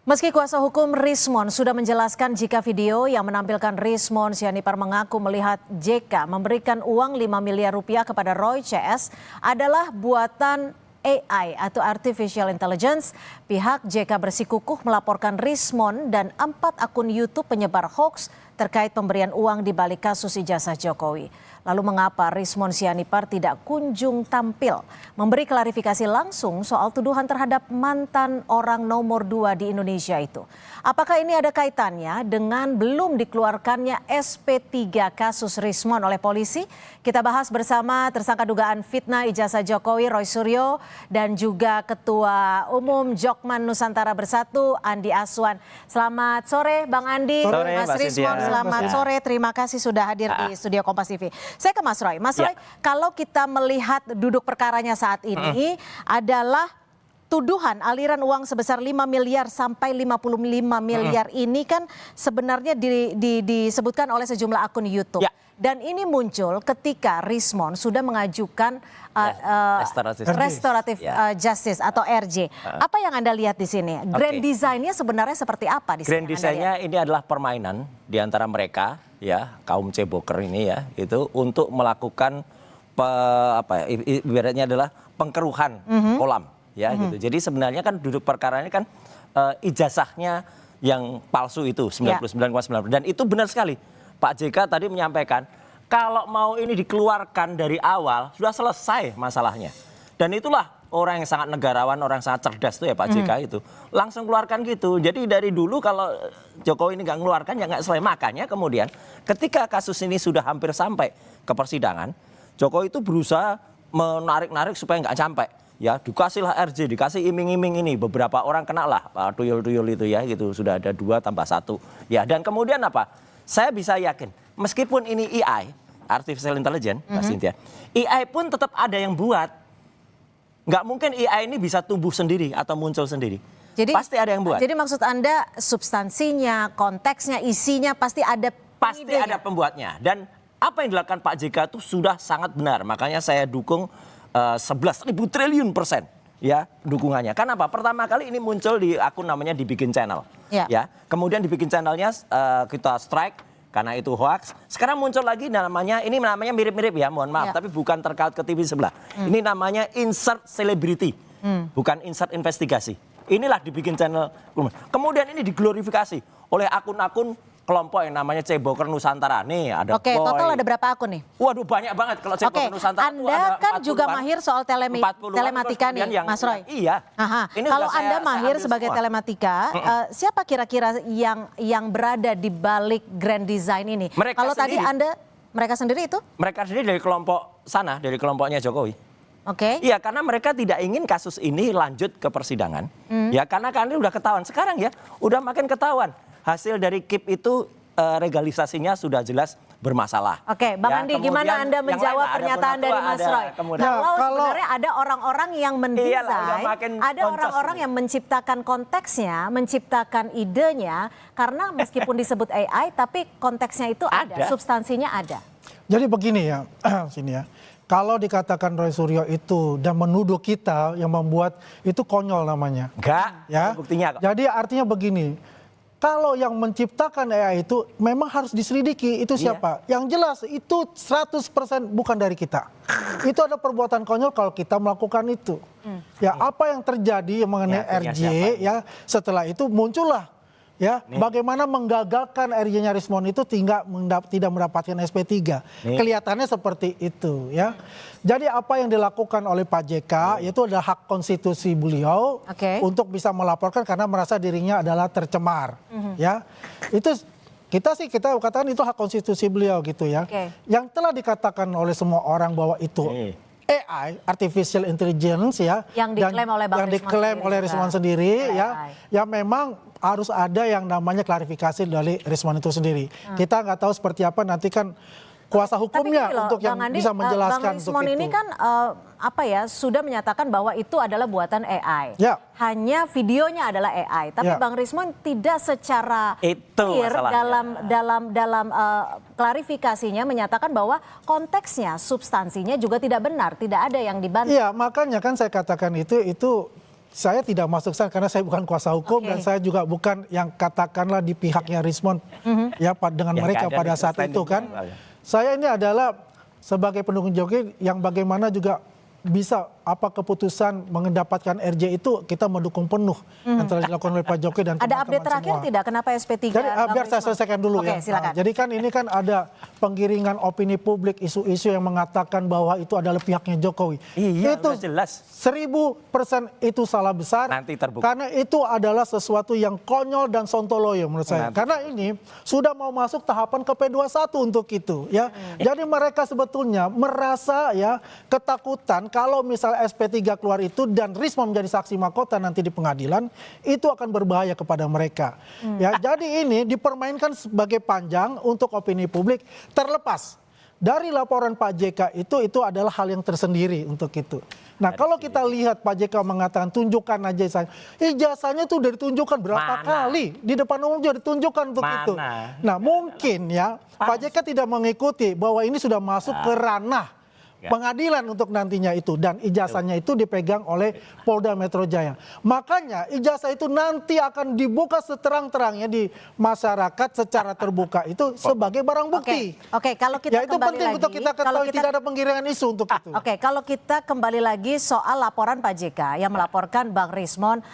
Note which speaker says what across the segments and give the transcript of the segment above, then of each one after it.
Speaker 1: Meski kuasa hukum Rismon sudah menjelaskan jika video yang menampilkan Rismon Sianipar mengaku melihat JK memberikan uang 5 miliar rupiah kepada Roy CS adalah buatan AI atau Artificial Intelligence, pihak JK bersikukuh melaporkan Rismon dan 4 akun YouTube penyebar hoax terkait pemberian uang di balik kasus ijazah Jokowi. Lalu mengapa Rismon Sianipar tidak kunjung tampil memberi klarifikasi langsung soal tuduhan terhadap mantan orang nomor 2 di Indonesia itu? Apakah ini ada kaitannya dengan belum dikeluarkannya SP3 kasus Rismon oleh polisi? Kita bahas bersama tersangka dugaan fitnah ijazah Jokowi Roy Suryo dan juga Ketua Umum Jokman Nusantara Bersatu Andi Aswan. Selamat sore Bang Andi,
Speaker 2: sore,
Speaker 1: Mas Rismon, selamat sore. Terima kasih sudah hadir di studio Kompas TV. Saya ke Mas Roy. Mas Roy, kalau kita melihat duduk perkaranya saat ini adalah tuduhan aliran uang sebesar 5 miliar sampai 55 miliar ini kan sebenarnya disebutkan oleh sejumlah akun YouTube. Dan ini muncul ketika Rismon sudah mengajukan restoratif justice atau RJ. Apa yang Anda lihat di sini? Grand design-nya sebenarnya seperti apa di sini?
Speaker 2: Grand design-nya ini adalah permainan di antara mereka, ya kaum ceboker ini ya, itu untuk melakukan ibaratnya adalah pengkeruhan kolam, ya gitu. Jadi sebenarnya kan duduk perkara ini kan ijazahnya yang palsu itu 99,9%. Dan itu benar sekali. Pak JK tadi menyampaikan kalau mau ini dikeluarkan dari awal sudah selesai masalahnya. Dan itulah orang yang sangat negarawan, orang yang sangat cerdas tuh ya Pak JK itu. Langsung keluarkan gitu. Jadi dari dulu kalau Jokowi ini nggak ngeluarkan ya nggak selesai. Makanya kemudian ketika kasus ini sudah hampir sampai ke persidangan, Jokowi itu berusaha menarik-narik supaya nggak sampai. Ya dikasihlah RJ, dikasih iming-iming ini. Beberapa orang kena lah tuyul-tuyul itu ya gitu. Sudah ada 2 tambah 1. Ya dan kemudian apa? Saya bisa yakin, meskipun ini AI, Artificial Intelligence, Mbak Cynthia, AI pun tetap ada yang buat. Nggak mungkin AI ini bisa tumbuh sendiri atau muncul sendiri. Jadi, pasti ada yang buat.
Speaker 1: Jadi maksud Anda substansinya, konteksnya, isinya pasti ada
Speaker 2: pasti ada pembuatnya. Dan apa yang dilakukan Pak JK itu sudah sangat benar. Makanya saya dukung 11.000 triliun % ya dukungannya. Kenapa? Pertama kali ini muncul di akun namanya Dibikin Channel. Ya, kemudian dibikin channelnya kita strike karena itu hoax. Sekarang muncul lagi namanya, ini namanya mirip-mirip ya, mohon maaf, tapi bukan terkait ke TV sebelah. Ini namanya insert celebrity, bukan insert investigasi. Inilah dibikin channel. Kemudian ini diglorifikasi oleh akun-akun kelompok yang namanya Ceboker Nusantara. Nih ada
Speaker 1: total ada berapa akun nih?
Speaker 2: Waduh banyak banget kalau Ceboker Nusantara.
Speaker 1: Anda kan juga mahir soal telematika nih Mas Roy.
Speaker 2: Iya.
Speaker 1: Kalau Anda mahir sebagai telematika, siapa kira-kira yang berada di balik grand design ini? Kalau tadi Anda, mereka sendiri itu?
Speaker 2: Mereka sendiri dari kelompok sana, dari kelompoknya Jokowi. Iya, karena mereka tidak ingin kasus ini lanjut ke persidangan. Ya karena kan ini udah ketahuan. Sekarang ya udah makin ketahuan. Hasil dari KIP itu legalisasinya sudah jelas bermasalah.
Speaker 1: Bang Andi, gimana Anda menjawab pernyataan dari Mas Roy? Kalau sebenarnya ada orang-orang yang mendesain, ada orang-orang yang menciptakan konteksnya, menciptakan idenya, karena meskipun disebut AI, tapi konteksnya itu ada, substansinya ada.
Speaker 3: Jadi begini ya, sini ya. Kalau dikatakan Roy Suryo itu dan menuduh kita yang membuat itu konyol namanya.
Speaker 2: Enggak,
Speaker 3: ya.
Speaker 2: Buktinya kok.
Speaker 3: Jadi artinya begini. Kalau yang menciptakan AI itu memang harus diselidiki, itu siapa? Yang jelas itu 100% bukan dari kita. Itu ada perbuatan konyol kalau kita melakukan itu. Ya apa yang terjadi mengenai RJ ya setelah itu muncullah ya bagaimana menggagalkan RJ-nya Rismon itu tidak mendapatkan SP3. Kelihatannya seperti itu ya. Jadi apa yang dilakukan oleh Pak JK itu adalah hak konstitusi beliau untuk bisa melaporkan karena merasa dirinya adalah tercemar. Ya. Itu kita katakan itu hak konstitusi beliau gitu ya. Yang telah dikatakan oleh semua orang bahwa itu AI, Artificial Intelligence ya,
Speaker 1: yang diklaim oleh
Speaker 3: Rismon sendiri ya, yang memang harus ada yang namanya klarifikasi dari Rismon itu sendiri. Kita nggak tahu seperti apa nanti kan kuasa hukumnya untuk yang bisa menjelaskan
Speaker 1: Bang Rismon ini kan sudah menyatakan bahwa itu adalah buatan AI. Hanya videonya adalah AI. Tapi Bang Rismon tidak secara clear dalam klarifikasinya menyatakan bahwa konteksnya, substansinya juga tidak benar, tidak ada yang dibantah.
Speaker 3: Iya, makanya kan saya katakan itu saya tidak masuk sana karena saya bukan kuasa hukum dan saya juga bukan yang katakanlah di pihaknya Rismond ya dengan mereka pada saat itu kan. Saya ini adalah sebagai pendukung Jokowi yang bagaimana juga bisa apa keputusan mendapatkan RJ itu kita mendukung penuh yang telah dilakukan oleh Pak Jokowi dan
Speaker 1: Ada
Speaker 3: teman-teman
Speaker 1: update terakhir
Speaker 3: semua.
Speaker 1: tidak kenapa SP3?
Speaker 3: Jadi biar saya selesaikan dulu
Speaker 1: Oke,
Speaker 3: ya.
Speaker 1: silakan.
Speaker 3: Jadi kan ini kan ada penggiringan opini publik, isu-isu yang mengatakan bahwa itu adalah pihaknya Jokowi.
Speaker 2: Iya,
Speaker 3: itu
Speaker 2: udah jelas.
Speaker 3: 1000% itu salah besar.
Speaker 2: Nanti terbukti.
Speaker 3: Karena itu adalah sesuatu yang konyol dan sontoloyo menurut saya.
Speaker 2: Nanti.
Speaker 3: Karena ini sudah mau masuk tahapan ke P21 untuk itu ya. Jadi mereka sebetulnya merasa ya ketakutan kalau misalnya SP3 keluar itu dan Rismond menjadi saksi mahkota nanti di pengadilan, itu akan berbahaya kepada mereka. Ya, jadi ini dipermainkan sebagai panjang untuk opini publik, terlepas dari laporan Pak JK itu adalah hal yang tersendiri untuk itu. Nah, kalau kita lihat Pak JK mengatakan tunjukkan aja saya, ijazahnya tuh udah ditunjukkan berapa kali di depan umum juga ditunjukkan untuk itu. Nah, mungkin ya Pak JK tidak mengikuti bahwa ini sudah masuk ke ranah pengadilan untuk nantinya itu dan ijazahnya itu dipegang oleh Polda Metro Jaya. Makanya ijazah itu nanti akan dibuka seterang-terangnya di masyarakat secara terbuka itu sebagai barang bukti.
Speaker 1: Oke, kalau kita
Speaker 3: ya itu
Speaker 1: kembali
Speaker 3: penting
Speaker 1: lagi,
Speaker 3: untuk kita ketahui tidak ada penggiringan isu untuk itu.
Speaker 1: Oke, kalau kita kembali lagi soal laporan Pak JK yang melaporkan Bang Rismond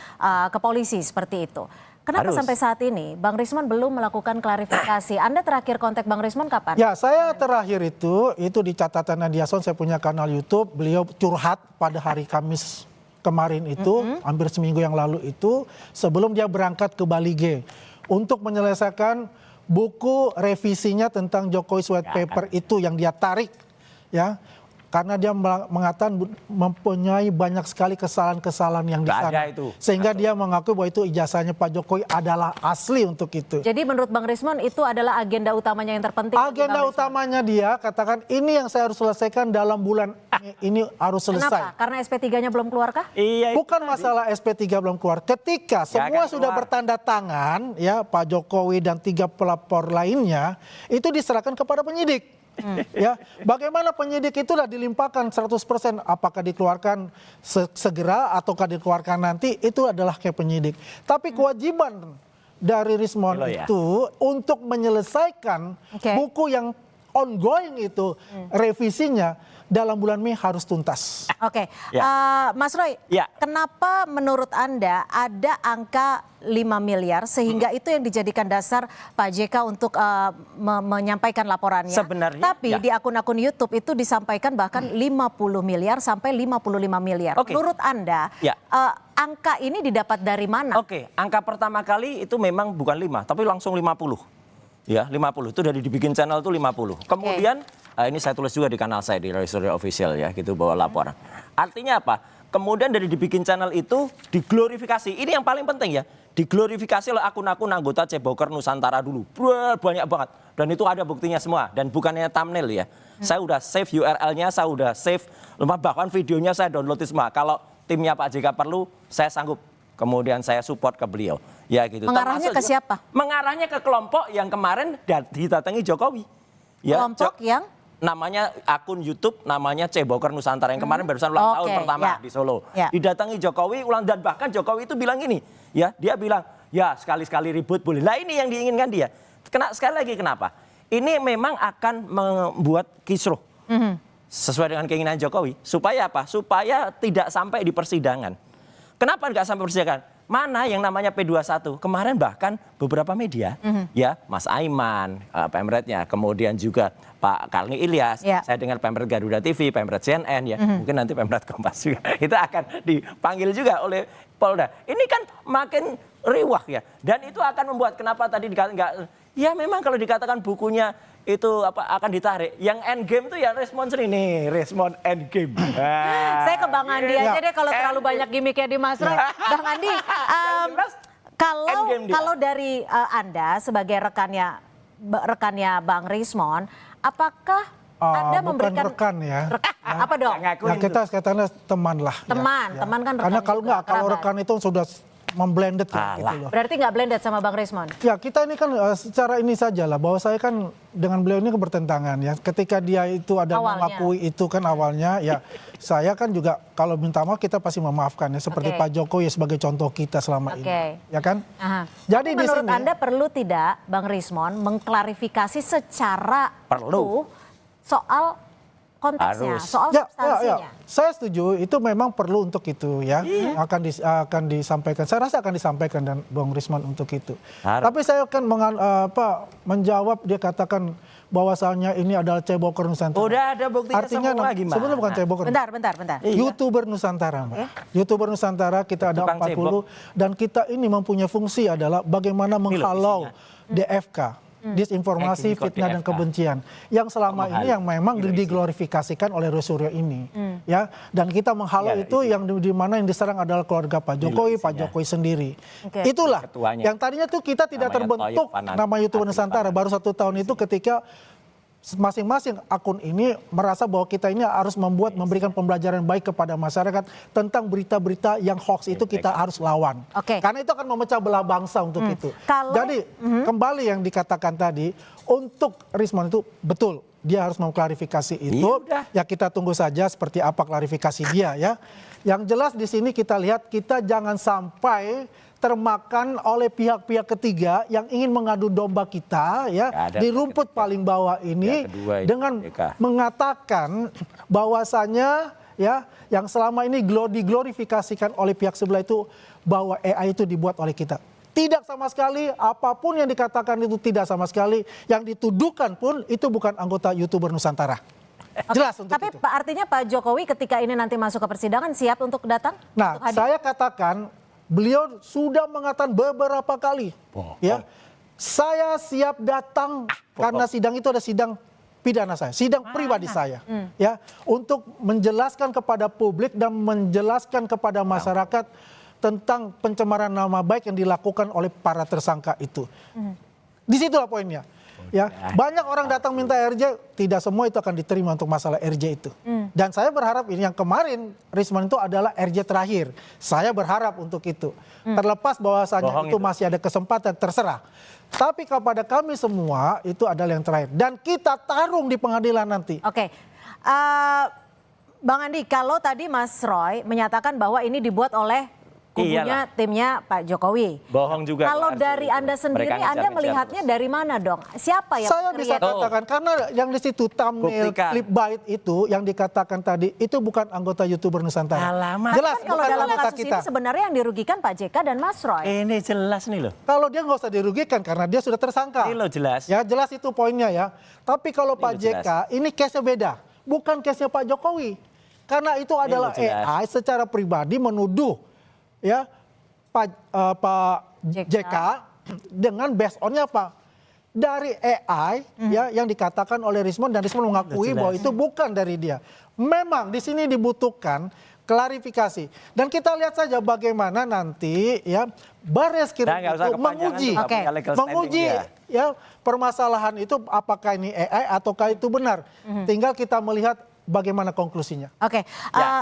Speaker 1: ke polisi seperti itu. Kenapa sampai saat ini Bang Rismond belum melakukan klarifikasi? Anda terakhir kontak Bang Rismond kapan?
Speaker 3: Ya, saya terakhir itu di catatan Nadia Son, saya punya kanal YouTube, beliau curhat pada hari Kamis kemarin itu, hampir seminggu yang lalu itu, sebelum dia berangkat ke Bali G untuk menyelesaikan buku revisinya tentang Jokowi White Paper itu yang dia tarik, ya. Karena dia mengatakan mempunyai banyak sekali kesalahan-kesalahan yang di sana. Sehingga dia mengakui bahwa itu ijazahnya Pak Jokowi adalah asli untuk itu.
Speaker 1: Jadi menurut Bang Rismond itu adalah agenda utamanya yang terpenting?
Speaker 3: Agenda utamanya dia katakan ini yang saya harus selesaikan dalam bulan ini harus selesai.
Speaker 1: Kenapa? Karena SP3-nya belum keluar kah?
Speaker 2: Iya,
Speaker 3: bukan masalah SP3 belum keluar. Ketika semua sudah bertanda tangan ya Pak Jokowi dan 3 pelapor lainnya itu diserahkan kepada penyidik. Ya, bagaimana penyidik itulah dilimpahkan 100% apakah dikeluarkan segera ataukah dikeluarkan nanti itu adalah ke penyidik. Tapi kewajiban dari Rismond itu untuk menyelesaikan buku yang ongoing itu revisinya dalam bulan Mei harus tuntas.
Speaker 1: Oke, Mas Roy, kenapa menurut Anda ada angka 5 miliar sehingga itu yang dijadikan dasar Pak JK untuk menyampaikan laporannya?
Speaker 2: Sebenarnya,
Speaker 1: tapi di akun-akun YouTube itu disampaikan bahkan 50 miliar sampai 55 miliar. Menurut Anda, angka ini didapat dari mana?
Speaker 2: Oke, angka pertama kali itu memang bukan 5, tapi langsung 50. Ya, 50 itu dari dibikin channel itu 50. Kemudian ini saya tulis juga di kanal saya di Roy Official ya, gitu bawa laporan. Artinya apa? Kemudian dari dibikin channel itu diglorifikasi. Ini yang paling penting ya. Diglorifikasi oleh akun-akun anggota Ceboker Nusantara dulu. Banyak banget. Dan itu ada buktinya semua dan bukannya thumbnail ya. Saya udah save URL-nya, saya udah save bahkan videonya saya download semua. Kalau timnya Pak JK perlu, saya sanggup. Kemudian saya support ke beliau. Ya gitu.
Speaker 1: Mengarahnya ke siapa?
Speaker 2: Mengarahnya ke kelompok yang kemarin didatangi Jokowi. Ya,
Speaker 1: kelompok yang?
Speaker 2: Namanya akun YouTube namanya Ceboker Nusantara yang kemarin barusan ulang tahun pertama di Solo. Didatangi Jokowi dan bahkan Jokowi itu bilang ini, ya dia bilang ya sekali-sekali ribut boleh. Lah ini yang diinginkan dia. Sekali lagi kenapa? Ini memang akan membuat kisruh sesuai dengan keinginan Jokowi. Supaya apa? Supaya tidak sampai di persidangan. Kenapa nggak sampai persidangan? Mana yang namanya P21? Kemarin bahkan beberapa media, ya Mas Aiman, Pemretnya, kemudian juga Pak Karni Ilyas, saya dengar Pemret Garuda TV, Pemret CNN, ya mungkin nanti Pemret Kompas juga, itu akan dipanggil juga oleh Polda. Ini kan makin riwah ya, dan itu akan membuat kenapa tadi nggak, ya memang kalau dikatakan bukunya itu akan ditarik. Yang endgame tuh ya Rismond ini, Rismond endgame.
Speaker 1: Saya ke Bang Andi aja deh kalau terlalu banyak gimmicknya di Mas Roy. Bang Andi, kalau dari Anda sebagai rekannya Bang Rismond, apakah Anda memberikan
Speaker 3: rekan ya?
Speaker 1: Apa dong?
Speaker 3: Ya, kita teman lah.
Speaker 1: Teman kan rekan.
Speaker 3: Karena kalau rekan itu sudah memblended gitu loh.
Speaker 1: Berarti nggak blended sama Bang Rismon?
Speaker 3: Ya kita ini kan secara ini saja lah, bahwa saya kan dengan beliau ini bertentangan ya. Ketika dia itu ada mengakui itu kan awalnya ya saya kan juga kalau minta maaf kita pasti memaafkan ya. Seperti Pak Jokowi sebagai contoh kita selama ini. Ya kan?
Speaker 1: Jadi menurut Anda perlu tidak Bang Rismon mengklarifikasi secara utuh soal konteksnya, soal substansinya?
Speaker 3: Saya setuju, itu memang perlu untuk itu ya, akan disampaikan. Saya rasa akan disampaikan dan Bang Rismon untuk itu. Tapi saya akan menjawab dia katakan bahwasannya ini adalah ceboker Nusantara.
Speaker 2: Udah ada buktinya.
Speaker 3: Artinya
Speaker 2: semua gimana?
Speaker 3: Sebenarnya bukan ceboker.
Speaker 1: Bentar.
Speaker 3: YouTuber Nusantara, Mbak. YouTuber Nusantara kita ada 40 dan kita ini mempunyai fungsi adalah bagaimana menghalau DFK. Disinformasi, fitnah dan kebencian yang selama ini yang memang diglorifikasikan oleh Suryo ini, ya. Dan kita menghalau itu yang di mana yang diserang adalah keluarga Pak Jokowi, Pak Jokowi sendiri. Itulah yang tadinya tuh kita tidak terbentuk nama YouTuber Nusantara baru 1 tahun itu ketika masing-masing akun ini merasa bahwa kita ini harus memberikan pembelajaran baik kepada masyarakat tentang berita-berita yang hoax itu kita harus lawan. Karena itu akan memecah belah bangsa untuk itu. Jadi kembali yang dikatakan tadi, untuk Rismon itu betul dia harus mengklarifikasi itu. Ya kita tunggu saja seperti apa klarifikasi dia ya. Yang jelas di sini kita lihat kita jangan sampai termakan oleh pihak-pihak ketiga yang ingin mengadu domba kita ya di rumput paling bawah ini dengan mengatakan bahwasannya ya yang selama ini diglorifikasikan oleh pihak sebelah itu bahwa AI itu dibuat oleh kita. Tidak sama sekali, apapun yang dikatakan itu tidak sama sekali, yang dituduhkan pun itu bukan anggota YouTuber Nusantara. Jelas untuk
Speaker 1: tapi
Speaker 3: itu.
Speaker 1: Artinya Pak Jokowi ketika ini nanti masuk ke persidangan siap untuk datang?
Speaker 3: Nah, untuk saya katakan beliau sudah mengatakan beberapa kali, ya, saya siap datang karena sidang itu ada sidang pidana saya, sidang pribadi saya, ya, untuk menjelaskan kepada publik dan menjelaskan kepada masyarakat tentang pencemaran nama baik yang dilakukan oleh para tersangka itu. Disitulah poinnya. Ya, banyak orang datang minta RJ, tidak semua itu akan diterima untuk masalah RJ itu. Dan saya berharap ini yang kemarin Rismon itu adalah RJ terakhir. Saya berharap untuk itu. Terlepas bahwasanya itu masih ada kesempatan, terserah. Tapi kepada kami semua itu adalah yang terakhir. Dan kita tarung di pengadilan nanti.
Speaker 1: Bang Andi, kalau tadi Mas Roy menyatakan bahwa ini dibuat oleh kubunya timnya Pak Jokowi.
Speaker 2: Bohong juga.
Speaker 1: Kalau dari Anda sendiri, Anda melihatnya dari mana dong? Siapa yang
Speaker 3: saya bisa katakan karena yang di situ thumbnail clickbait itu yang dikatakan tadi itu bukan anggota YouTuber Nusantara.
Speaker 1: Jelas kan kalau dalam kasus ini sebenarnya yang dirugikan Pak JK dan Mas Roy.
Speaker 2: Ini jelas nih loh.
Speaker 3: Kalau dia nggak usah dirugikan karena dia sudah tersangka.
Speaker 2: Ini loh jelas.
Speaker 3: Ya jelas itu poinnya ya. Tapi kalau Pak JK ini case-nya beda. Bukan case-nya Pak Jokowi. Karena itu adalah AI secara pribadi menuduh ya Pak JK dengan based on-nya apa? Dari AI ya yang dikatakan oleh Rismon dan Rismon mengakui bahwa itu bukan dari dia. Memang di sini dibutuhkan klarifikasi dan kita lihat saja bagaimana nanti ya Barreskrim itu menguji ya permasalahan itu apakah ini AI ataukah itu benar. Tinggal kita melihat bagaimana konklusinya.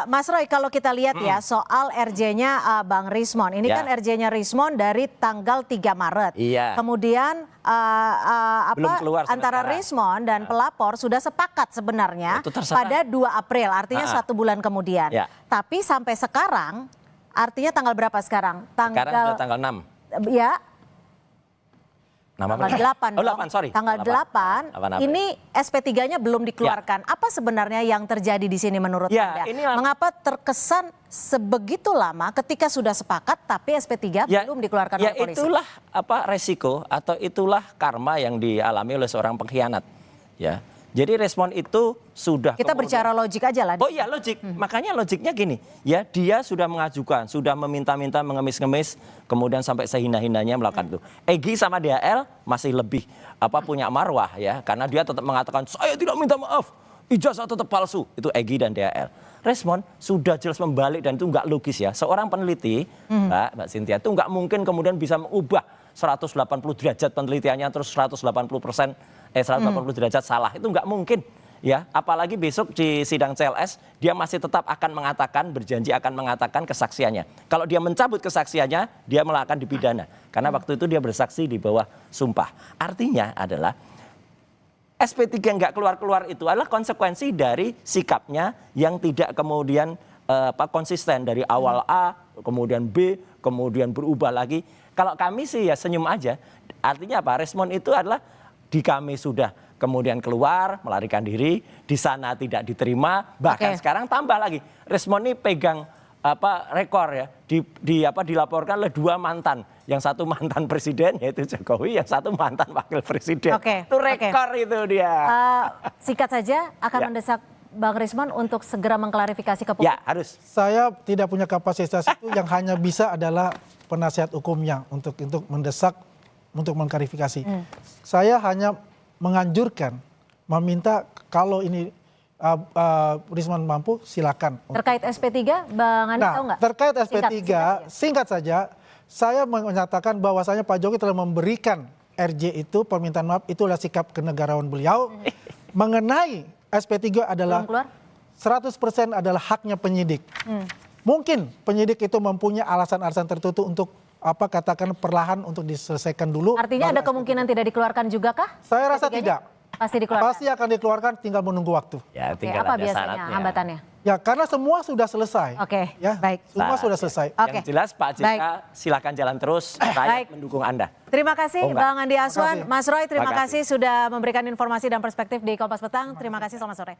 Speaker 1: Mas Roy, kalau kita lihat ya soal RJ-nya Bang Rismon. Ini kan RJ-nya Rismon dari tanggal 3 Maret. Kemudian antara Rismon dan pelapor sudah sepakat sebenarnya pada 2 April, artinya 1 bulan kemudian. Tapi sampai sekarang, artinya tanggal berapa sekarang?
Speaker 2: Sekarang tanggal 6.
Speaker 1: Ya. Tanggal 8, tanggal 8 ini SP3-nya belum dikeluarkan. Apa sebenarnya yang terjadi di sini menurut Anda? Mengapa terkesan sebegitu lama ketika sudah sepakat tapi SP3 belum dikeluarkan oleh polisi?
Speaker 2: Itulah resiko atau itulah karma yang dialami oleh seorang pengkhianat. Ya. Jadi respon itu sudah
Speaker 1: kita berbicara logik aja lah.
Speaker 2: Oh iya logik, makanya logiknya gini, ya dia sudah mengajukan, sudah meminta-minta, mengemis-ngemis, kemudian sampai sehina-hinanya melakukan itu. Egy sama DHL masih lebih punya marwah ya, karena dia tetap mengatakan saya tidak minta maaf, ijazah tetap palsu, itu Egy dan DHL. Respon sudah jelas membalik dan itu nggak logis ya. Seorang peneliti, Mbak Cynthia, itu nggak mungkin kemudian bisa mengubah 180 derajat penelitiannya terus 180 derajat salah, itu nggak mungkin. ya, apalagi besok di sidang CLS dia masih tetap akan mengatakan, berjanji akan mengatakan kesaksiannya. Kalau dia mencabut kesaksiannya, dia malah akan dipidana. Karena waktu itu dia bersaksi di bawah sumpah. Artinya adalah SP3 nggak keluar-keluar itu adalah konsekuensi dari sikapnya yang tidak kemudian konsisten dari awal A, kemudian B, kemudian berubah lagi. Kalau kami sih ya senyum aja. Artinya apa? Respon itu adalah di kami sudah kemudian keluar, melarikan diri, di sana tidak diterima, bahkan sekarang tambah lagi. Respon ini pegang rekor ya, dilaporkan oleh 2 mantan. Yang satu mantan presiden yaitu Jokowi, yang satu mantan wakil presiden. Itu rekor itu dia.
Speaker 1: Singkat saja, akan mendesak Bang Rismon untuk segera mengklarifikasi ke publik.
Speaker 2: Ya, harus.
Speaker 3: Saya tidak punya kapasitas itu, yang hanya bisa adalah penasihat hukumnya untuk mendesak, untuk mengklarifikasi. Saya hanya menganjurkan, meminta kalau ini Rismon mampu, silakan.
Speaker 1: Terkait SP3, Bang Andi tahu nggak?
Speaker 3: Terkait SP3, singkat saja, saya menyatakan bahwasanya Pak Jokowi telah memberikan RJ itu, permintaan maaf, itulah sikap kenegarawan beliau. Mengenai SP3 adalah 100% adalah haknya penyidik. Mungkin penyidik itu mempunyai alasan-alasan tertentu untuk katakan perlahan untuk diselesaikan dulu.
Speaker 1: Artinya ada kemungkinan tidak dikeluarkan juga kah?
Speaker 3: Saya rasa tidak.
Speaker 1: Pasti dikeluarkan.
Speaker 3: Pasti akan dikeluarkan, tinggal menunggu waktu.
Speaker 2: Ya, tinggal
Speaker 1: apa
Speaker 2: ada
Speaker 1: biasanya
Speaker 2: syaratnya.
Speaker 1: hambatannya?
Speaker 3: Ya, karena semua sudah selesai.
Speaker 1: Ya, baik.
Speaker 3: Semua sudah selesai.
Speaker 2: Yang jelas Pak JK silakan jalan terus, rakyat mendukung Anda.
Speaker 1: Terima kasih Bang Andi Aswan, Mas Roy, terima kasih sudah memberikan informasi dan perspektif di Kompas Petang. Terima kasih, selamat sore.